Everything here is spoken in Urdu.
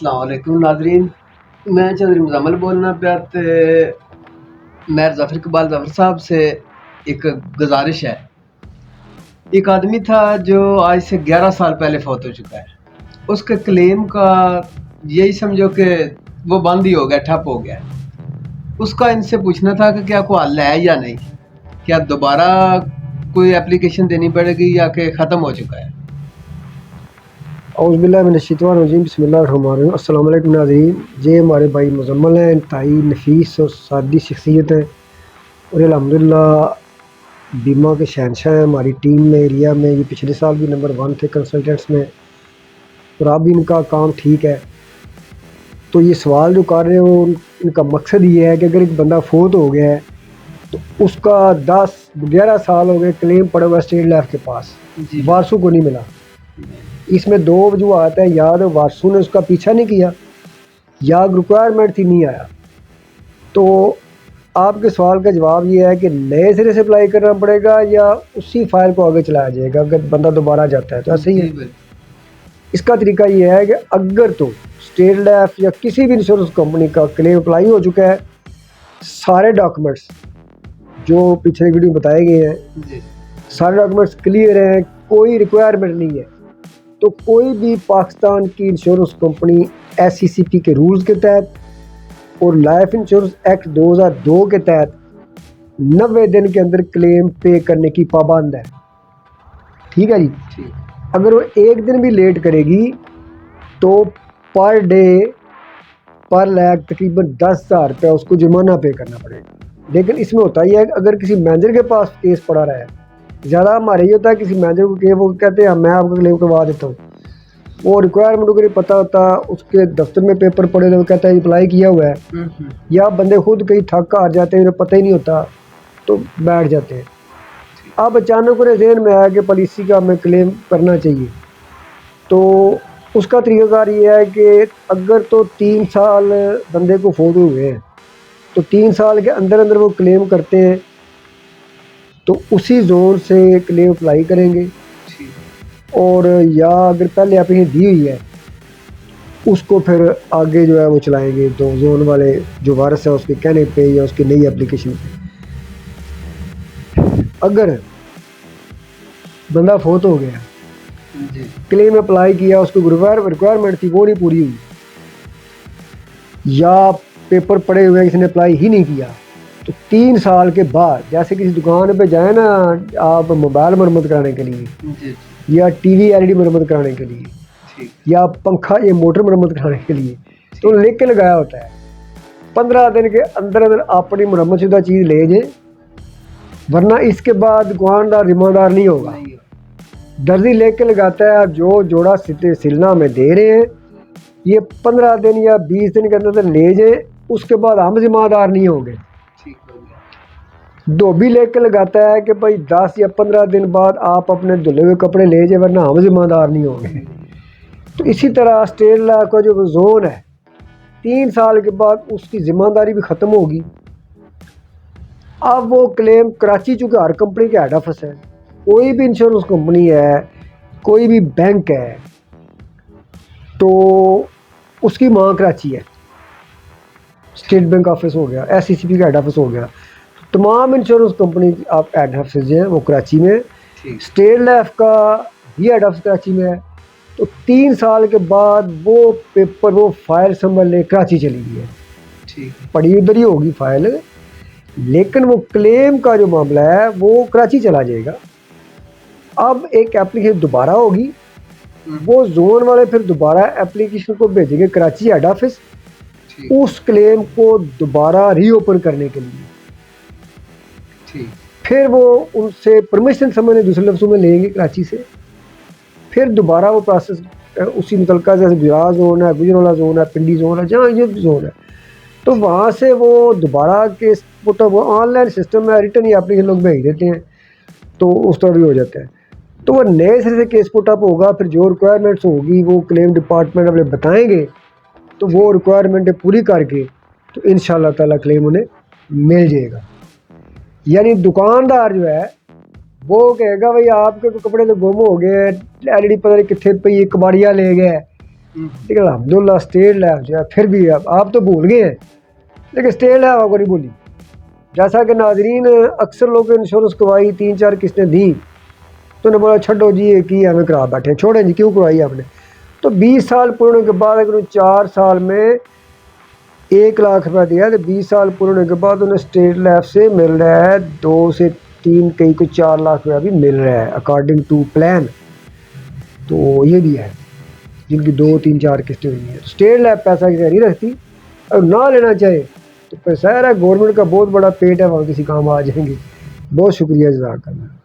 السلام علیکم ناظرین، میں چودھری مزمل بولنا پیا تے میر ظفر اقبال ظفر صاحب سے ایک گزارش ہے۔ ایک آدمی تھا جو آج سے 11 سال پہلے فوت ہو چکا ہے۔ اس کے کلیم کا یہی سمجھو کہ وہ بند ہی ہو گیا، ٹھپ ہو گیا۔ اس کا ان سے پوچھنا تھا کہ کیا کوئی حل ہے یا نہیں، کیا دوبارہ کوئی اپلیکیشن دینی پڑے گی یا کہ ختم ہو چکا ہے؟ اعوذ باللہ من الشیطان الرجیم، بسم اللہ الرحمن الرحیم۔ السلام علیکم ناظرین، یہ ہمارے بھائی مزمل ہیں، انتہائی نفیس اور سادی شخصیت ہے اور الحمدللہ بیمہ کے شہنشاہ ہیں ہماری ٹیم میں، ایریا میں۔ یہ پچھلے سال بھی نمبر 1 تھے کنسلٹنٹس میں اور اب بھی ان کا کام ٹھیک ہے۔ تو یہ سوال جو کر رہے ہو ان کا مقصد یہ ہے کہ اگر ایک بندہ فوت ہو گیا ہے تو اس کا 11 سال ہو گئے کلیم پڑا ہوا اسٹیٹ لیف کے پاس، وارثوں کو نہیں ملا۔ اس میں 2 وجوہات ہیں، یا تو وارثوں نے اس کا پیچھا نہیں کیا یا ریکوائرمنٹ تھی نہیں آیا۔ تو آپ کے سوال کا جواب یہ ہے کہ نئے سرے سے اپلائی کرنا پڑے گا یا اسی فائل کو آگے چلایا جائے گا اگر بندہ دوبارہ جاتا ہے تو ایسے ہی ہے۔ اس کا طریقہ یہ ہے کہ اگر تو اسٹیٹ لیف یا کسی بھی انشورنس کمپنی کا کلیم اپلائی ہو چکا ہے، سارے ڈاکومنٹس جو پچھلے ویڈیو بتائے گئے ہیں سارے ڈاکومنٹس کلیئر ہیں، کوئی ریکوائرمنٹ نہیں ہے، تو کوئی بھی پاکستان کی انشورنس کمپنی SCCP کے رولز کے تحت اور لائف انشورنس ایکٹ 2002 کے تحت 90 دن کے اندر کلیم پے کرنے کی پابند ہے۔ ٹھیک ہے جی۔ اگر وہ 1 دن بھی لیٹ کرے گی تو پر ڈے پر لاکھ تقریباً 10,000 روپیہ اس کو جرمانہ پے کرنا پڑے گا۔ لیکن اس میں ہوتا ہی ہے کہ اگر کسی مینیجر کے پاس کیس پڑا رہا ہے، زیادہ ہمارے یہ ہوتا ہے کسی مینیجر کو کہ وہ کہتے ہیں میں آپ کو کلیم کروا دیتا ہوں، وہ ریکوائرمنٹ کو نہیں پتہ ہوتا، اس کے دفتر میں پیپر پڑے تو وہ کہتا ہے اپلائی کیا ہوا ہے، یا بندے خود کہیں تھک ہار جاتے ہیں انہیں پتہ ہی نہیں ہوتا تو بیٹھ جاتے ہیں۔ اب اچانک انہیں ذہن میں آیا کہ پالیسی کا ہمیں کلیم کرنا چاہیے، تو اس کا طریقہ کار یہ ہے کہ اگر تو 3 سال بندے کو فوت ہوئے ہیں تو 3 سال کے اندر اندر وہ کلیم کرتے ہیں تو اسی زون سے کلیم اپلائی کریں گے، اور یا اگر پہلے اپلیکیشن دی ہوئی ہے اس کو پھر آگے جو ہے وہ چلائیں گے تو زون والے جو وارث ہے اس کے کہنے پہ یا اس کی نئی اپلیکیشن پہ۔ اگر بندہ فوت ہو گیا، کلیم اپلائی کیا، اس کو ریکوائرمنٹ تھی وہ نہیں پوری ہوئی، یا پیپر پڑے ہوئے کسی نے اپلائی ہی نہیں کیا، تو 3 سال کے بعد جیسے کسی دکان پہ جائیں نا آپ موبائل مرمت کرانے کے لیے یا ٹی وی LED مرمت کرانے کے لیے یا پنکھا یا موٹر مرمت کرانے کے لیے، تو لکھ کے لگایا ہوتا ہے 15 دن کے اندر اندر اپنی مرمت شدہ چیز لے جائیں، ورنہ اس کے بعد دکاندار ذمہ دار نہیں ہوگا۔ درزی لے کے لگاتا ہے جو جوڑا سلنا میں دے رہے ہیں یہ 15 دن یا 20 دن کے اندر لے جائیں، اس کے بعد ہم ذمہ دار نہیں ہوں گے۔ دھوبی لے کے لگاتا ہے کہ بھائی 10 یا 15 دن بعد آپ اپنے دھلے ہوئے کپڑے لے جائیں ورنہ ہم ذمہ دار نہیں ہوں گے۔ تو اسی طرح اسٹیٹ لا کا جو زون ہے 3 سال کے بعد اس کی ذمہ داری بھی ختم ہوگی۔ اب وہ کلیم کراچی چونکہ ہر کمپنی کے ہیڈ آفس ہے، کوئی بھی انشورنس کمپنی ہے، کوئی بھی بینک ہے تو اس کی ماں کراچی ہے، اسٹیٹ بینک آفس ہو گیا، SCCP کا ہیڈ آفس ہو گیا، تمام انشورنس کمپنی آپ ہیڈ آفس جو ہیں وہ کراچی میں، اسٹیٹ لیف کا بھی ہیڈ آفس کراچی میں ہے۔ تو 3 سال کے بعد وہ پیپر وہ فائل سنبھلنے کراچی چلی گئی ہے، پڑی ادھر ہی ہوگی فائل، لیکن وہ کلیم کا جو معاملہ ہے وہ کراچی چلا جائے گا۔ اب ایک اپلیکیشن دوبارہ ہوگی، وہ زون والے پھر دوبارہ اپلیکیشن کو بھیجیں گے کراچی ہیڈ آفس اس کلیم کو دوبارہ ری اوپن کرنے کے لیے، پھر وہ ان سے پرمیشن سمجھنے دوسرے لفظوں میں لیں گے کراچی سے، پھر دوبارہ وہ پروسیس اسی متعلقہ جیسے بجراز زون ہے، گجرانوالہ زون ہے، پنڈی زون ہے، جہاں یہ زون ہے، تو وہاں سے وہ دوبارہ کیس وہ آن لائن سسٹم ہے، ریٹن یا اپلیکیشن لوگ بھیج دیتے ہیں تو اس طرح بھی ہو جاتا ہے۔ تو وہ نئے سرے سے کیس پٹ اپ ہوگا، پھر جو ریکوائرمنٹس ہوگی وہ کلیم ڈپارٹمنٹ اپنے بتائیں گے تو وہ ریکوائرمنٹ پوری کر کے تو انشاءاللہ تعالیٰ کلیم انہیں مل جائے گا۔ یعنی دکاندار جو ہے وہ کہے گا بھائی آپ کے کپڑے تو گم ہو گئے، LED پتہ نہیں کتنے پہ یہ کباڑیا لے گئے، لیکن الحمدللہ اسٹیٹ لیول جو ہے پھر بھی آپ تو بھول گئے ہیں لیکن اسٹیٹ لیول کو نہیں بولی. جیسا کہ ناظرین اکثر لوگ انشورنس کروائی 3-4 قسطیں دیں تو انہوں نے بولا چھڈو جی ایک ہی ہمیں کرا بیٹھے چھوڑیں جی کیوں کروائی آپ نے. تو 20 سال پورے ہونے کے بعد اگر انہوں نے 4 سال میں 1 لاکھ روپیہ دیا ہے تو 20 سال پورے ہونے کے بعد انہیں اسٹیٹ لیول سے مل رہا ہے 2 سے 3 کئی کو 4 لاکھ روپیہ بھی مل رہا ہے اکارڈنگ ٹو پلان. تو یہ بھی ہے جن کی 2-3-4 قسطیں ہوئی ہیں. اسٹیٹ لیول پیسہ کسی نہیں رکھتی اور نہ لینا چاہے تو پیسہ ہے گورنمنٹ کا بہت بڑا پیٹ ہے وہاں کسی کام آ جائیں گے. بہت شکریہ جزاک اللہ.